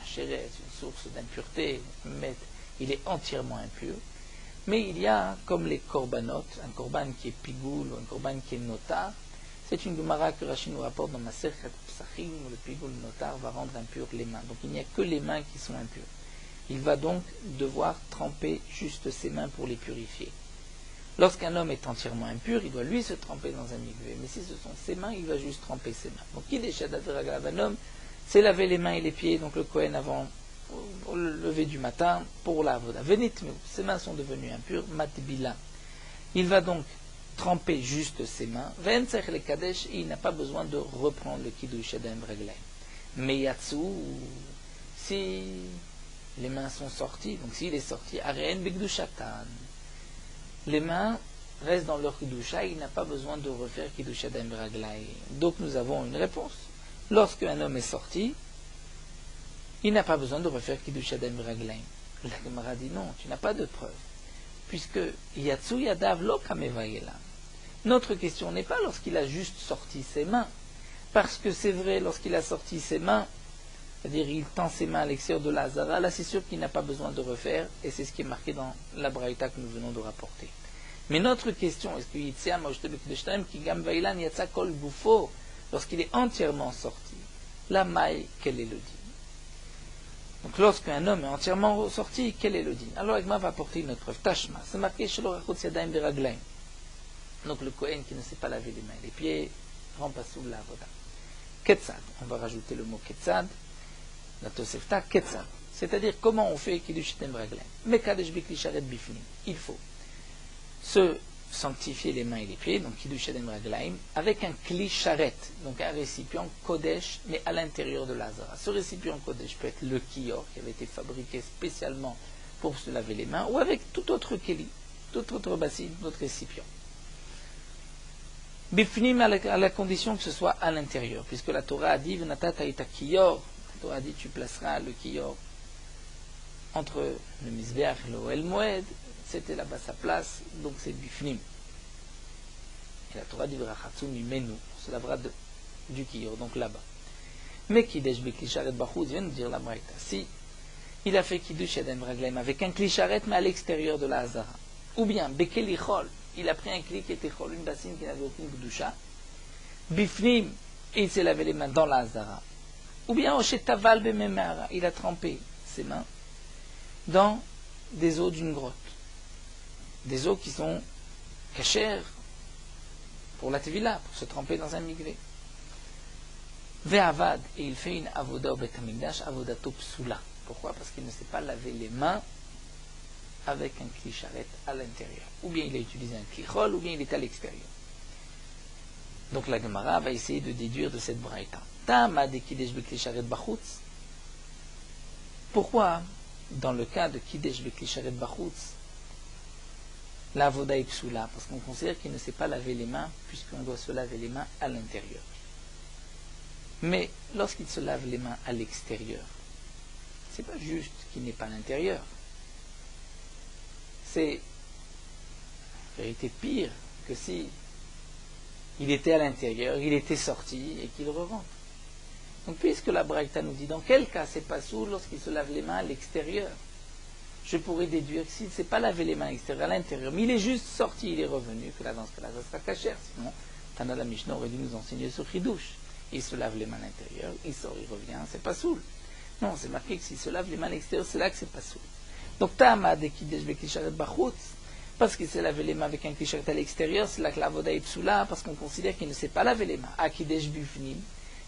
Chéret, une source d'impureté, mais il est entièrement impur. Mais il y a, comme les korbanot, un korban qui est pigoul ou un korban qui est notar. C'est une Gemara que Rashi nous rapporte dans Maserhet Psachim, où le pigoul notar va rendre impur les mains. Donc il n'y a que les mains qui sont impures. Il va donc devoir tremper juste ses mains pour les purifier. Lorsqu'un homme est entièrement impur, il doit lui se tremper dans un mikvé. Mais si ce sont ses mains, il va juste tremper ses mains. Donc il est un homme, c'est laver les mains et les pieds, donc le Kohen avant le lever du matin pour la avoda. Venit, ses mains sont devenues impures, matbila. Il va donc tremper juste ses mains, Ve'en tzarich lekadesh, il n'a pas besoin de reprendre le kiddush yadayim v'raglayim. Mais yatsu, si les mains sont sorties, donc s'il est sorti, Are'en b'kdushatan, les mains restent dans leur kidusha, il n'a pas besoin de refaire kiddush yadayim v'raglayim. Donc nous avons une réponse. Lorsque un homme est sorti, il n'a pas besoin de refaire kiddush yadayim v'raglayim. La Gemara dit non, tu n'as pas de preuve. Puisque Yatsu Yadav lo kamevayela. Notre question n'est pas lorsqu'il a juste sorti ses mains. Parce que c'est vrai, lorsqu'il a sorti ses mains, c'est-à-dire il tend ses mains à l'extérieur de la Hazara, là c'est sûr qu'il n'a pas besoin de refaire, et c'est ce qui est marqué dans la Braïta que nous venons de rapporter. Mais notre question, est-ce que Yitzia Moshe Bekdeshtaim ki gam vailan yatsa kol gufo, lorsqu'il est entièrement sorti, la maille, quel est le dit? Donc lorsqu'un homme est entièrement sorti, quel est le din? Alors Agma va apporter une autre preuve. Tashma, c'est marqué Shelo Rachutz Yadayim Beraglaim. Donc le Kohen qui ne sait pas laver les mains et les pieds, rentre pas sous la avoda. Ketzad, on va rajouter le mot Ketzad, la Tosefta, Ketzad. C'est-à-dire comment on fait Kiddush Yadayim Beraglaim. Mekadesh Bikli Sharet Bifnim. Il faut se sanctifier les mains et les pieds, donc Kiddush Yadayim Beraglaim, avec un Kli Sharet, donc un récipient Kodesh, mais à l'intérieur de l'Azara. Ce récipient Kodesh peut être le Kiyor, qui avait été fabriqué spécialement pour se laver les mains, ou avec tout autre Keli, tout autre bassine, tout autre récipient. Bifnim à la condition que ce soit à l'intérieur, puisque la Torah a dit V'natat haïta Kiyor, la Torah a dit tu placeras le Kiyor entre le Mizbeach et le Ohel Moed, c'était là-bas sa place, donc c'est Bifnim. Et la Torah dit V'rachatzu mimenu, on se lavera du Kiyor, donc là-bas. Mais Kiddush Bekli Sharet Bachutz, vient nous dire la Braïta. Si il a fait Kiddush Yadayim Raglaim avec un Kli Sharet, mais à l'extérieur de la Hazara, ou bien Bekeli Chol, il a pris un Kli qui était Chol, une bassine qui n'avait aucune Kedusha, Bifnim, et il s'est lavé les mains dans la Hazara, ou bien Oshetaval Bememara, il a trempé ses mains dans des eaux d'une grotte, des eaux qui sont cachères pour la Tevila, pour se tremper dans un migvé. Ve'avad, et il fait une avoda au Bet HaMikdash, avodato psula. Pourquoi? Parce qu'il ne sait pas laver les mains avec un kli sharet à l'intérieur. Ou bien il a utilisé un kli chol, ou bien il est à l'extérieur. Donc la Gemara va essayer de déduire de cette braïta. Tama de kidesh bekli sharet bachutz. Pourquoi, dans le cas de kidesh bekli sharet bachutz, la avoda est psula? Parce qu'on considère qu'il ne sait pas laver les mains, puisqu'on doit se laver les mains à l'intérieur. Mais lorsqu'il se lave les mains à l'extérieur, c'est pas juste qu'il n'est pas à l'intérieur. C'est en vérité pire que si il était à l'intérieur, il était sorti et qu'il re-rentre. Donc puisque la Braïta nous dit dans quel cas c'est pas sourd lorsqu'il se lave les mains à l'extérieur, je pourrais déduire que s'il ne s'est pas lavé les mains à l'extérieur, à l'intérieur, mais il est juste sorti, il est revenu, que là dans ce cas-là, ça sera cachère. Sinon, Tana la Mishnah aurait dû nous enseigner sur Chidouche. Il se lave les mains à l'intérieur, il sort, il revient, c'est pas soul. Non, c'est marqué que s'il se lave les mains à l'extérieur, c'est là que c'est pas soul. Donc, Tama de Kidesh Bekli Sharet Bachutz, parce qu'il s'est lavé les mains avec un Kli Sharet à l'extérieur, c'est là que la Avoda est psoula, parce qu'on considère qu'il ne s'est pas lavé les mains. À Kidesh Bifnim,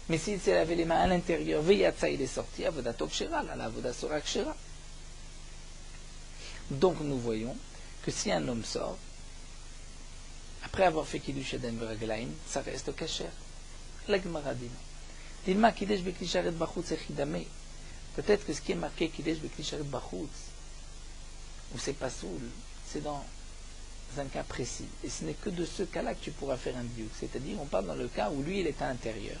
mais s'il s'est lavé les mains à l'intérieur, Veyatsa, il est sorti, Avoda Tov Shera, la Avoda sera Kshera. Donc, nous voyons que si un homme sort, après avoir fait Kiddush Yadayim V'Raglaim, ça reste kasher. La Gemara dit non. Dilma Kidesh Bekli Sharet Bachutz Echidame. Peut-être que ce qui est marqué Kidesh Bekli Sharet Bachutz, ou c'est pas soul, c'est dans un cas précis. Et ce n'est que de ce cas-là que tu pourras faire un diouk. C'est-à-dire, on parle dans le cas où lui, il est à l'intérieur.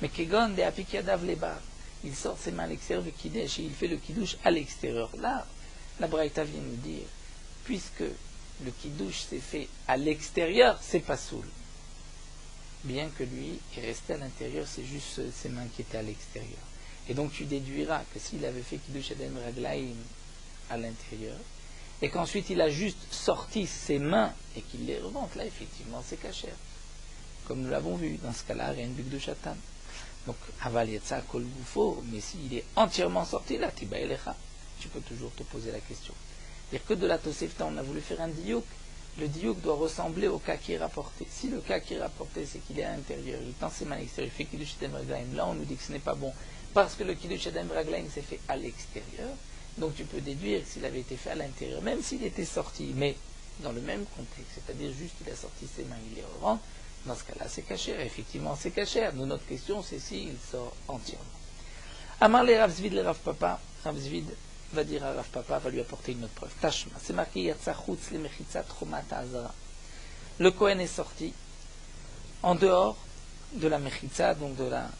Mais Kegon de Apikiadav Lebar, il sort ses mains à l'extérieur de Kidesh et il fait le Kiddush à l'extérieur. Là, la Braïta vient nous dire, puisque le Kiddush s'est fait à l'extérieur, c'est pas soul. Bien que lui est resté à l'intérieur, c'est juste ses mains qui étaient à l'extérieur. Et donc tu déduiras que s'il avait fait Kiddush Yadayim Raglaim à l'intérieur, et qu'ensuite il a juste sorti ses mains et qu'il les revente, là effectivement c'est kasher. Comme nous l'avons vu, dans ce cas-là, rien de buk de chatan. Donc, aval yatsa kol gufo, mais s'il est entièrement sorti, là, tiba elecha, tu peux toujours te poser la question. Dire que de la Tosefta, on a voulu faire un diouk. Le diouk doit ressembler au cas qui est rapporté. Si le cas qui est rapporté, c'est qu'il est à l'intérieur, il tend ses mains à l'extérieur, il fait Kiddush Yadayim Raglaim, là on nous dit que ce n'est pas bon, parce que le Kiddush Yadayim Raglaim s'est fait à l'extérieur. Donc tu peux déduire que s'il avait été fait à l'intérieur, même s'il était sorti, mais dans le même contexte, c'est-à-dire juste il a sorti ses mains, il les rentre, dans ce cas-là c'est caché, effectivement c'est caché. Nous, notre question c'est s'il sort entièrement. Amar le Rav Zvid le Rav Papa, Rav Zvid va dire à Rav Papa, va lui apporter une autre preuve. Tashma, c'est marqué Yatsa Chutz le Mechitzat Chomat Azara. Le Kohen est sorti en dehors de la Mechitza, donc de la,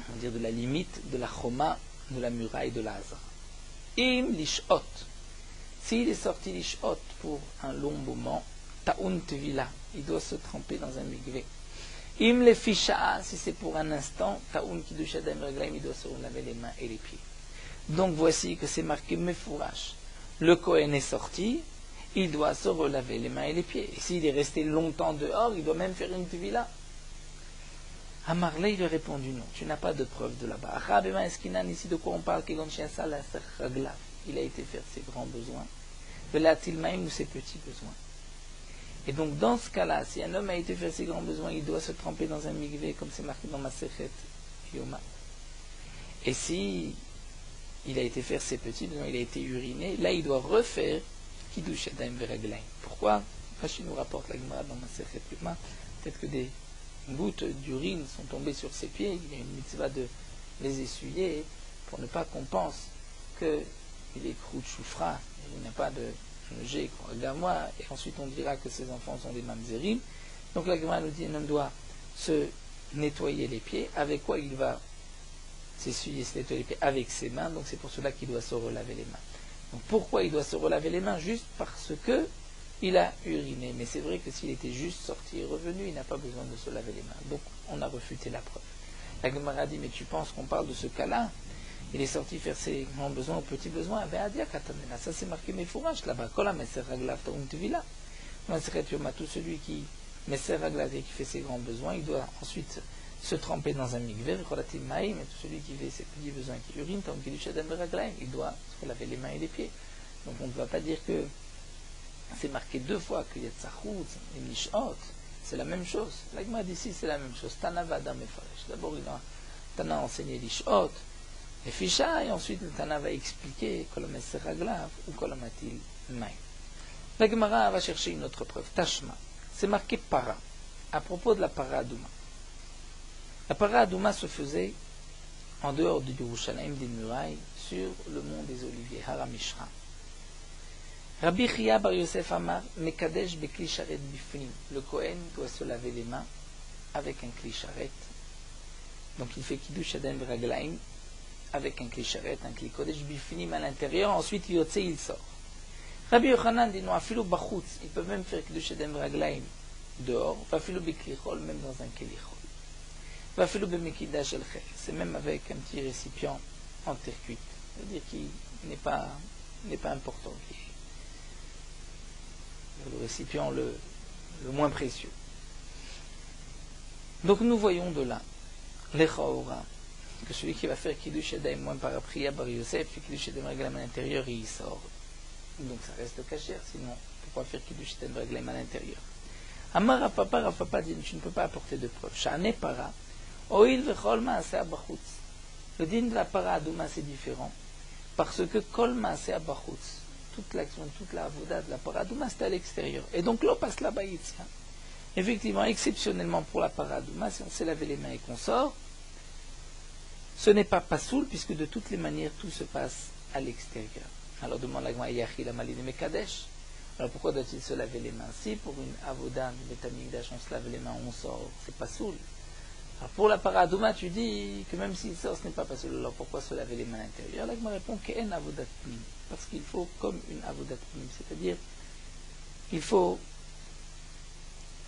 on va dire de la limite de la Choma, de la muraille de la Azara. Im lishot. S'il est sorti lishot pour un long moment, ta'un tevila, il doit se tremper dans un mikvé. Im le fisha'a, si c'est pour un instant, ta'un kiddush yadayim reglaim, il doit se laver les mains et les pieds. Donc voici que c'est marqué mefourash. Le Kohen est sorti, il doit se relaver les mains et les pieds. Et s'il est resté longtemps dehors, il doit même faire une tevila. Amarle, il lui a répondu non, tu n'as pas de preuve de là-bas. Achabema eskinan, ici de quoi on parle, il a été faire ses grands besoins. Velatilmaim ou ses petits besoins. Et donc dans ce cas-là, si un homme a été faire ses grands besoins, il doit se tremper dans un mikvé, comme c'est marqué dans Masechet Yoma. Et si il a été faire ses petits besoins, il a été uriné, là il doit refaire Kiddush Yadayim Veraglaim. Pourquoi Rashi nous rapporte la Gemara dans Masechet Yoma, peut-être que des gouttes d'urine sont tombées sur ses pieds, il y a une mitzvah de les essuyer pour ne pas qu'on pense qu'il est krou de choufra, il n'y a pas de jet moi, et ensuite on dira que ses enfants sont des mamzerim. Donc la Gemara nous dit un homme doit se nettoyer les pieds, avec quoi il va s'essuyer, se nettoyer les pieds avec ses mains, donc c'est pour cela qu'il doit se relaver les mains. Donc pourquoi il doit se relaver les mains? Juste parce que il a uriné, mais c'est vrai que s'il était juste sorti et revenu, il n'a pas besoin de se laver les mains. Donc on a refuté la preuve. La Gemara dit, mais tu penses qu'on parle de ce cas-là? Il est sorti faire ses grands besoins, aux petits besoins. Ça c'est marqué mes fourrages là-bas. Tout celui qui qui fait ses grands besoins, il doit ensuite se tremper dans un mikvé, mais tout celui qui fait ses petits besoins, qui urine, il doit se laver les mains et les pieds. Donc on ne va pas dire que c'est marqué deux fois qu'il y a Tzachut et Mishot, c'est la même chose. La Gemara d'ici, c'est la même chose. Tana Vadam Mefaresh. D'abord, Tana a enseigné Lishot, et Fisha, et ensuite le Tana va expliquer Kolomeser Raglav ou Kolomatil Maï. La Gemara va chercher une autre preuve. Tashma. C'est marqué Para, à propos de la Para Adouma. La Para Adouma se faisait en dehors de Yerushalayim, des murailles, sur le mont des Oliviers, Haramishra. Rabbi Chia bar Yosef Amar, Mekadesh bekli sharet bifnim. Le Kohen doit se laver les mains avec un kli sharet. Donc il fait kiddush yadayim veraglaim avec un kli sharet, un kli kodesh bifnim à l'intérieur. Ensuite il yotze, il sort. Rabbi Yochanan dit non, afilu bachutz. Ils peuvent même faire kiddush yadayim veraglaim dehors. Afilu bekli chol, même dans un kli chol. Afilu bemekida shel chel. C'est même avec un petit récipient en terre cuite. C'est-à-dire qu'il n'est pas important. Le récipient le moins précieux. Donc nous voyons de là, l'Echaora, que celui qui va faire Kiddush Yadayim, moins par Priya Bar Yosef, fait Kiddush Yadayim Raglaim à l'intérieur et il sort. Donc ça reste cachère, sinon pourquoi faire Kiddush Yadayim Raglaim à l'intérieur? Amar Rapapa dit, tu ne peux pas apporter de preuve. Shane Para, Oil Vechol Maaseh Abachutz. Le din de la Para Adouma c'est différent, parce que Kol Maaseh Abachutz, toute l'action, toute la avoda de la paradouma, c'est à l'extérieur. Et donc l'eau passe là-bas, il tient. Effectivement, exceptionnellement pour la paradouma, si on s'est lavé les mains et qu'on sort, ce n'est pas pasoul, puisque de toutes les manières, tout se passe à l'extérieur. Alors demande la Gemara, Yachi la maline Mekadesh. Alors pourquoi doit-il se laver les mains? Si pour une avoda, de Betamikdash, on se lave les mains, on sort, c'est pasoul. Alors pour la paradouma, tu dis que même s'il sort, ce n'est pas pasoul. Alors pourquoi se laver les mains à l'intérieur? La Gemara répond qu'en avodat plim. Parce qu'il faut comme une avodat plim, c'est-à-dire il faut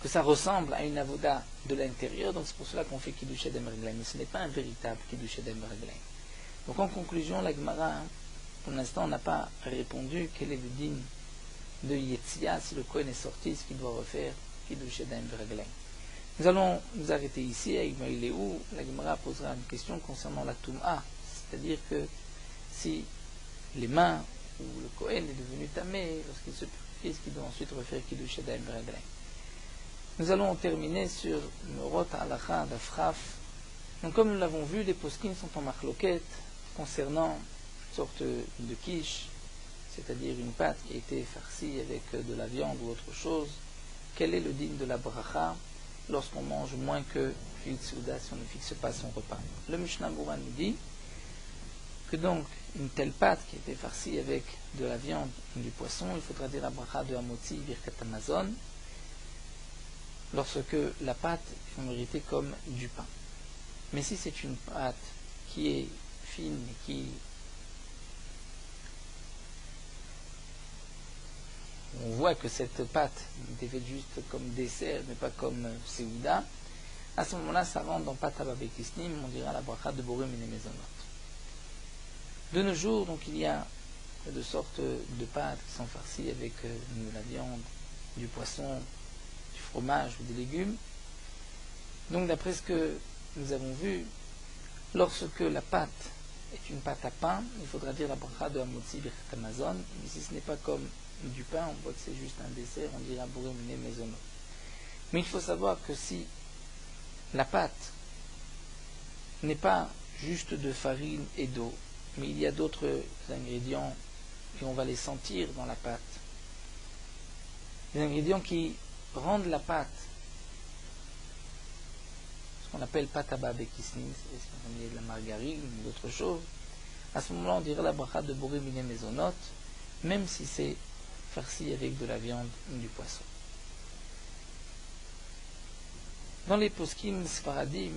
que ça ressemble à une avoda de l'intérieur, donc c'est pour cela qu'on fait Kiddush Yadayim Raglaim, mais ce n'est pas un véritable Kiddush Yadayim Raglaim. Donc en conclusion, la Gemara, pour l'instant, on n'a pas répondu quel est le din de Yetzia, si le Kohen est sorti, ce qu'il doit refaire Kiddush Yadayim Raglaim. Nous allons nous arrêter ici, avec Maïléou, la Gemara posera une question concernant la Toum'a, c'est-à-dire que si les mains où le Kohen est devenu tamé, lorsqu'il se purifie, est-ce qu'il doit ensuite refaire Kiddush Yadayim Veraglaim? Nous allons terminer sur Merot Halacha d'Afraf. Donc comme nous l'avons vu, les poskim sont en marloquette concernant une sorte de quiche, c'est-à-dire une pâte qui a été farcie avec de la viande ou autre chose, quel est le din de la bracha lorsqu'on mange moins que fil souda si on ne fixe pas son repas? Le Mishnah Berurah nous dit que donc une telle pâte qui a été farcie avec de la viande ou du poisson, il faudra dire la bracha de Hamotzi Birkat Hamazon lorsque la pâte est méritée comme du pain. Mais si c'est une pâte qui est fine et qui on voit que cette pâte était faite juste comme dessert mais pas comme Seouda, à ce moment-là ça rentre dans pâte ababekisnim, on dira la bracha de Borim et Mezonot. De nos jours, donc il y a de sortes de pâtes qui sont farcies avec de la viande, du poisson, du fromage ou des légumes. Donc d'après ce que nous avons vu, lorsque la pâte est une pâte à pain, il faudra dire la bracha de Hamotzi Birkat Hamazon. Mais si ce n'est pas comme du pain, on voit que c'est juste un dessert, on dira Borim et Mezonot. Mais il faut savoir que si la pâte n'est pas juste de farine et d'eau, mais il y a d'autres ingrédients et on va les sentir dans la pâte. Des ingrédients qui rendent la pâte, ce qu'on appelle pâte à babekisnin, c'est de la margarine ou d'autres choses. À ce moment-là, on dirait la bracha de Borim et Mezonot, même si c'est farci avec de la viande ou du poisson. Dans les poskim sfaradim,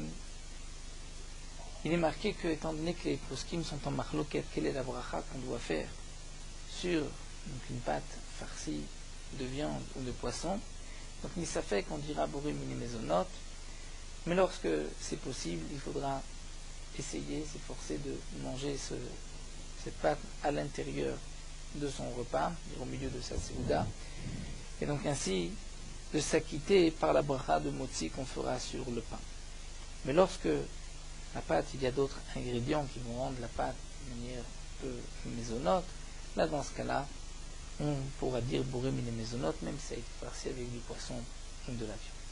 il est marqué que, étant donné que les poskim sont en marloquette, quelle est la bracha qu'on doit faire sur donc, une pâte farcie de viande ou de poisson. Donc Nisafek, on dira Borim et Mezonot, mais lorsque c'est possible, il faudra essayer, s'efforcer de manger cette pâte à l'intérieur de son repas, au milieu de sa Seouda, et donc ainsi de s'acquitter par la bracha de Motzi qu'on fera sur le pain. Mais lorsque la pâte, il y a d'autres ingrédients qui vont rendre la pâte de manière un peu mésonote, là dans ce cas-là, on pourra dire Borim et Mezonot, même si ça a été farci avec du poisson ou de la viande.